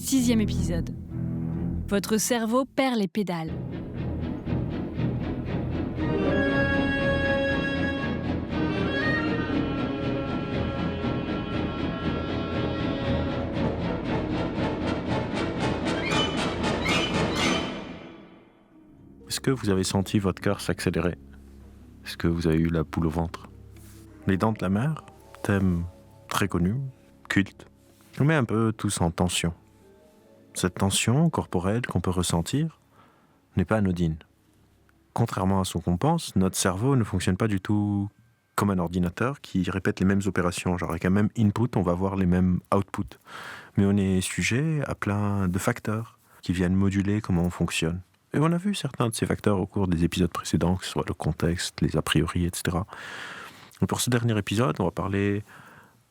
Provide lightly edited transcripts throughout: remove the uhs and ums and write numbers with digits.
6e épisode. Votre cerveau perd les pédales. Est-ce que vous avez senti votre cœur s'accélérer? Est-ce que vous avez eu la boule au ventre? Les Dents de la Mer, thème très connu, culte, nous met un peu tous en tension. Cette tension corporelle qu'on peut ressentir n'est pas anodine. Contrairement à ce qu'on pense, notre cerveau ne fonctionne pas du tout comme un ordinateur qui répète les mêmes opérations. Genre avec un même input, on va avoir les mêmes outputs. Mais on est sujet à plein de facteurs qui viennent moduler comment on fonctionne. Et on a vu certains de ces facteurs au cours des épisodes précédents, que ce soit le contexte, les a priori, etc. Et pour ce dernier épisode, on va parler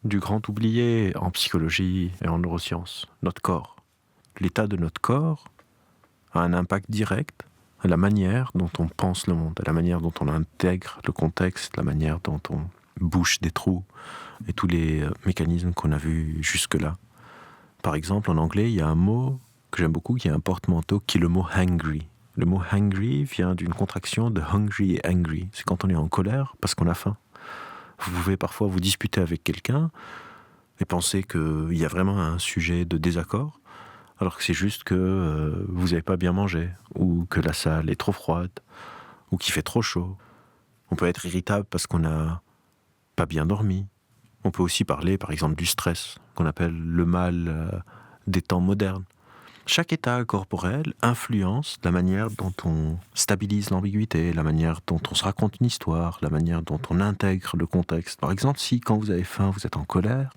du grand oublié en psychologie et en neurosciences, notre corps. L'état de notre corps a un impact direct à la manière dont on pense le monde, à la manière dont on intègre le contexte, la manière dont on bouche des trous et tous les mécanismes qu'on a vus jusque-là. Par exemple, en anglais, il y a un mot que j'aime beaucoup, qui est un porte-manteau, qui est le mot « hangry ». Le mot « hangry » vient d'une contraction de « hungry » et « angry ». C'est quand on est en colère parce qu'on a faim. Vous pouvez parfois vous disputer avec quelqu'un et penser qu'il y a vraiment un sujet de désaccord, alors que c'est juste que vous n'avez pas bien mangé, ou que la salle est trop froide, ou qu'il fait trop chaud. On peut être irritable parce qu'on n'a pas bien dormi. On peut aussi parler, par exemple, du stress, qu'on appelle le mal des temps modernes. Chaque état corporel influence la manière dont on stabilise l'ambiguïté, la manière dont on se raconte une histoire, la manière dont on intègre le contexte. Par exemple, si quand vous avez faim, vous êtes en colère,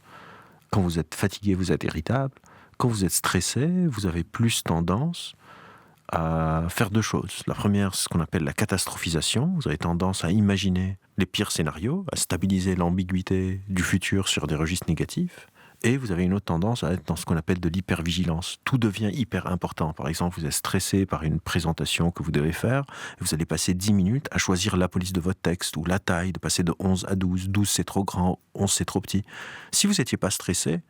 quand vous êtes fatigué, vous êtes irritable, quand vous êtes stressé, vous avez plus tendance à faire deux choses. La première, c'est ce qu'on appelle la catastrophisation. Vous avez tendance à imaginer les pires scénarios, à stabiliser l'ambiguïté du futur sur des registres négatifs. Et vous avez une autre tendance à être dans ce qu'on appelle de l'hypervigilance. Tout devient hyper important. Par exemple, vous êtes stressé par une présentation que vous devez faire, et vous allez passer 10 minutes à choisir la police de votre texte, ou la taille, de passer de 11 à 12. 12 c'est trop grand, 11 c'est trop petit. Si vous n'étiez pas stressé,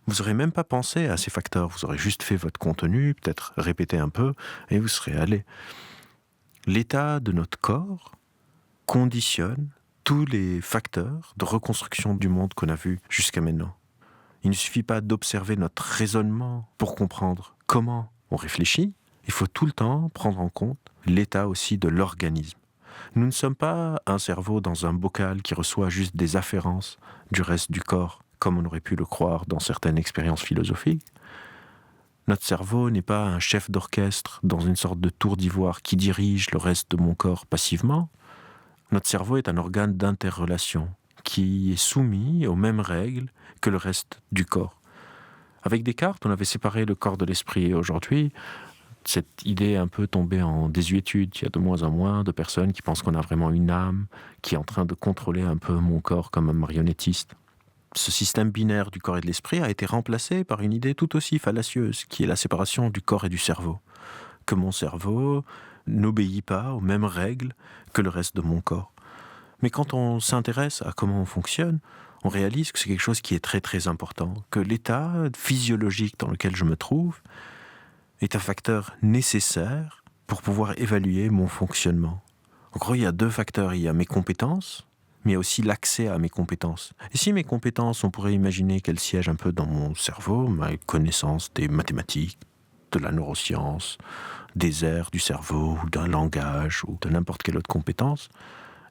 vous n'aurez même pas pensé à ces facteurs. Vous aurez juste fait votre contenu, peut-être répété un peu, et vous serez allé. L'état de notre corps conditionne tous les facteurs de reconstruction du monde qu'on a vu jusqu'à maintenant. Il ne suffit pas d'observer notre raisonnement pour comprendre comment on réfléchit. Il faut tout le temps prendre en compte l'état aussi de l'organisme. Nous ne sommes pas un cerveau dans un bocal qui reçoit juste des afférences du reste du corps, comme on aurait pu le croire dans certaines expériences philosophiques. Notre cerveau n'est pas un chef d'orchestre dans une sorte de tour d'ivoire qui dirige le reste de mon corps passivement. Notre cerveau est un organe d'interrelation qui est soumis aux mêmes règles que le reste du corps. Avec Descartes, on avait séparé le corps de l'esprit, et aujourd'hui, cette idée est un peu tombée en désuétude. Il y a de moins en moins de personnes qui pensent qu'on a vraiment une âme qui est en train de contrôler un peu mon corps comme un marionnettiste. Ce système binaire du corps et de l'esprit a été remplacé par une idée tout aussi fallacieuse, qui est la séparation du corps et du cerveau. Que mon cerveau n'obéit pas aux mêmes règles que le reste de mon corps. Mais quand on s'intéresse à comment on fonctionne, on réalise que c'est quelque chose qui est très très important, que l'état physiologique dans lequel je me trouve est un facteur nécessaire pour pouvoir évaluer mon fonctionnement. En gros, il y a deux facteurs. Il y a mes compétences, mais il y a aussi l'accès à mes compétences. Et si mes compétences, on pourrait imaginer qu'elles siègent un peu dans mon cerveau, ma connaissance des mathématiques, de la neuroscience, des aires du cerveau, ou d'un langage, ou de n'importe quelle autre compétence,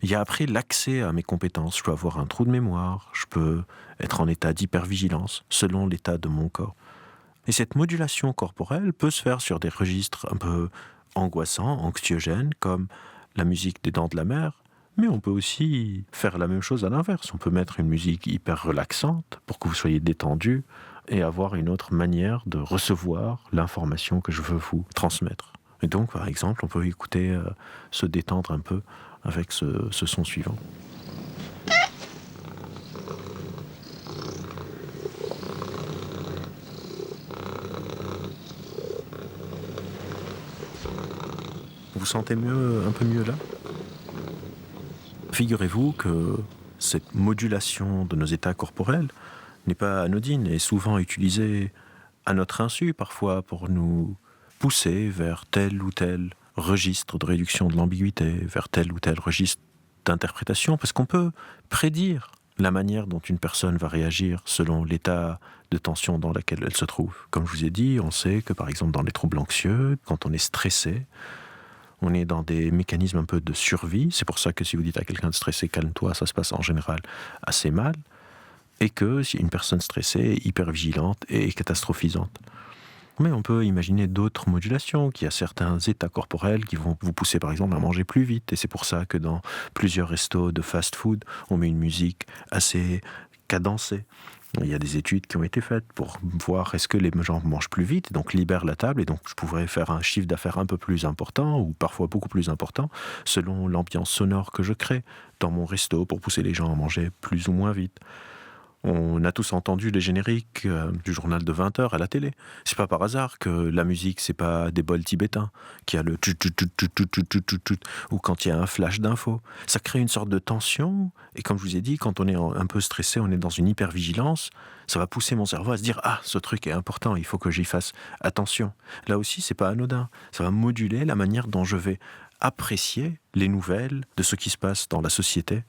il y a après l'accès à mes compétences. Je peux avoir un trou de mémoire, je peux être en état d'hypervigilance, selon l'état de mon corps. Et cette modulation corporelle peut se faire sur des registres un peu angoissants, anxiogènes, comme la musique des Dents de la Mer, mais on peut aussi faire la même chose à l'inverse. On peut mettre une musique hyper relaxante pour que vous soyez détendu et avoir une autre manière de recevoir l'information que je veux vous transmettre. Et donc, par exemple, on peut écouter, se détendre un peu avec ce son suivant. Vous vous sentez un peu mieux là? Figurez-vous que cette modulation de nos états corporels n'est pas anodine et souvent utilisée à notre insu parfois pour nous pousser vers tel ou tel registre de réduction de l'ambiguïté, vers tel ou tel registre d'interprétation, parce qu'on peut prédire la manière dont une personne va réagir selon l'état de tension dans lequel elle se trouve. Comme je vous ai dit, on sait que par exemple dans les troubles anxieux, quand on est stressé, on est dans des mécanismes un peu de survie. C'est pour ça que si vous dites à quelqu'un de stressé, calme-toi, ça se passe en général assez mal. Et que si une personne stressée est hyper vigilante et catastrophisante. Mais on peut imaginer d'autres modulations, qu'il y a certains états corporels qui vont vous pousser par exemple à manger plus vite. Et c'est pour ça que dans plusieurs restos de fast-food, on met une musique assez cadencée. Il y a des études qui ont été faites pour voir est-ce que les gens mangent plus vite, et donc libèrent la table, et donc je pourrais faire un chiffre d'affaires un peu plus important, ou parfois beaucoup plus important, selon l'ambiance sonore que je crée dans mon resto pour pousser les gens à manger plus ou moins vite. On a tous entendu les génériques du journal de 20h à la télé. C'est pas par hasard que la musique, c'est pas des bols tibétains, qu'il y a le tut tut tut tut tut tut tut tut, ou quand il y a un flash d'infos. Ça crée une sorte de tension, et comme je vous ai dit, quand on est un peu stressé, on est dans une hypervigilance, ça va pousser mon cerveau à se dire « Ah, ce truc est important, il faut que j'y fasse attention ». Là aussi, c'est pas anodin. Ça va moduler la manière dont je vais apprécier les nouvelles de ce qui se passe dans la société,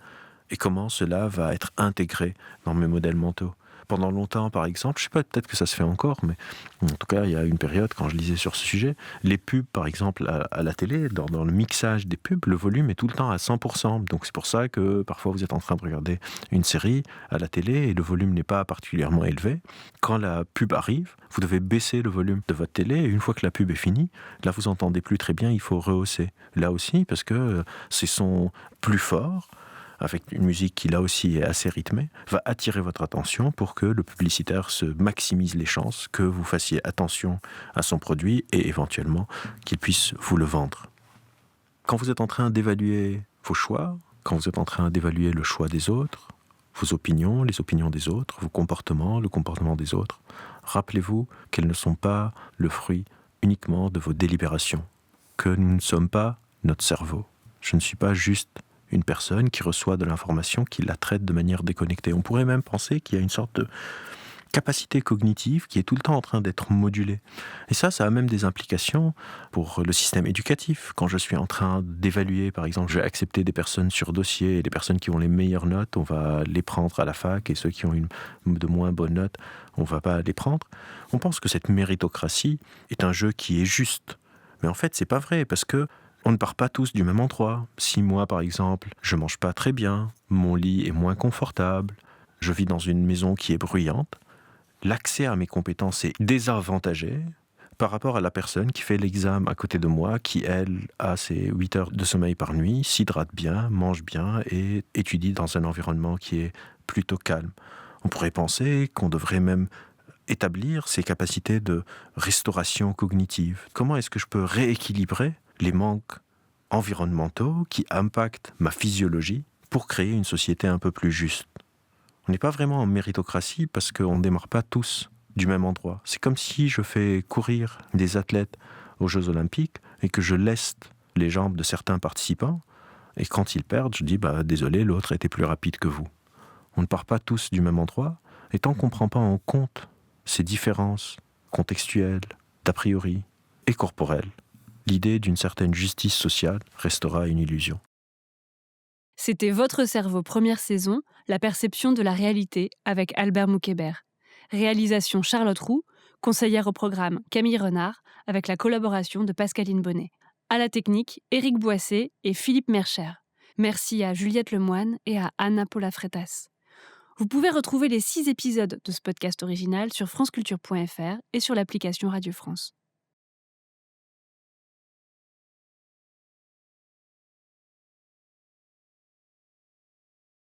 et comment cela va être intégré dans mes modèles mentaux. Pendant longtemps, par exemple, je ne sais pas, peut-être que ça se fait encore, mais en tout cas, il y a une période, quand je lisais sur ce sujet, les pubs, par exemple, à la télé, dans le mixage des pubs, le volume est tout le temps à 100%. Donc c'est pour ça que parfois vous êtes en train de regarder une série à la télé et le volume n'est pas particulièrement élevé. Quand la pub arrive, vous devez baisser le volume de votre télé, et une fois que la pub est finie, là vous entendez plus très bien, il faut rehausser. Là aussi, parce que ces sons plus forts, avec une musique qui là aussi est assez rythmée, va attirer votre attention pour que le publicitaire se maximise les chances que vous fassiez attention à son produit et éventuellement qu'il puisse vous le vendre. Quand vous êtes en train d'évaluer vos choix, quand vous êtes en train d'évaluer le choix des autres, vos opinions, les opinions des autres, vos comportements, le comportement des autres, rappelez-vous qu'elles ne sont pas le fruit uniquement de vos délibérations, que nous ne sommes pas notre cerveau. Je ne suis pas juste une personne qui reçoit de l'information, qui la traite de manière déconnectée. On pourrait même penser qu'il y a une sorte de capacité cognitive qui est tout le temps en train d'être modulée. Et ça a même des implications pour le système éducatif. Quand je suis en train d'évaluer, par exemple, je vais accepter des personnes sur dossier, et les personnes qui ont les meilleures notes, on va les prendre à la fac, et ceux qui ont de moins bonnes notes, on ne va pas les prendre. On pense que cette méritocratie est un jeu qui est juste. Mais en fait, c'est pas vrai, parce que on ne part pas tous du même endroit. Si moi, par exemple, je mange pas très bien, mon lit est moins confortable, je vis dans une maison qui est bruyante, l'accès à mes compétences est désavantagé par rapport à la personne qui fait l'examen à côté de moi, qui, elle, a ses 8 heures de sommeil par nuit, s'hydrate bien, mange bien et étudie dans un environnement qui est plutôt calme. On pourrait penser qu'on devrait même établir ces capacités de restauration cognitive. Comment est-ce que je peux rééquilibrer les manques environnementaux qui impactent ma physiologie pour créer une société un peu plus juste? On n'est pas vraiment en méritocratie parce qu'on ne démarre pas tous du même endroit. C'est comme si je fais courir des athlètes aux Jeux Olympiques et que je leste les jambes de certains participants, et quand ils perdent, je dis désolé, l'autre était plus rapide que vous. On ne part pas tous du même endroit, et tant qu'on ne prend pas en compte ces différences contextuelles, d'a priori et corporelles, l'idée d'une certaine justice sociale restera une illusion. C'était Votre cerveau, première saison, la perception de la réalité avec Albert Moukébert. Réalisation Charlotte Roux, conseillère au programme Camille Renard, avec la collaboration de Pascaline Bonnet. À la technique, Éric Boissé et Philippe Mercher. Merci à Juliette Lemoine et à Anna Paula Freitas. Vous pouvez retrouver les 6 épisodes de ce podcast original sur franceculture.fr et sur l'application Radio France.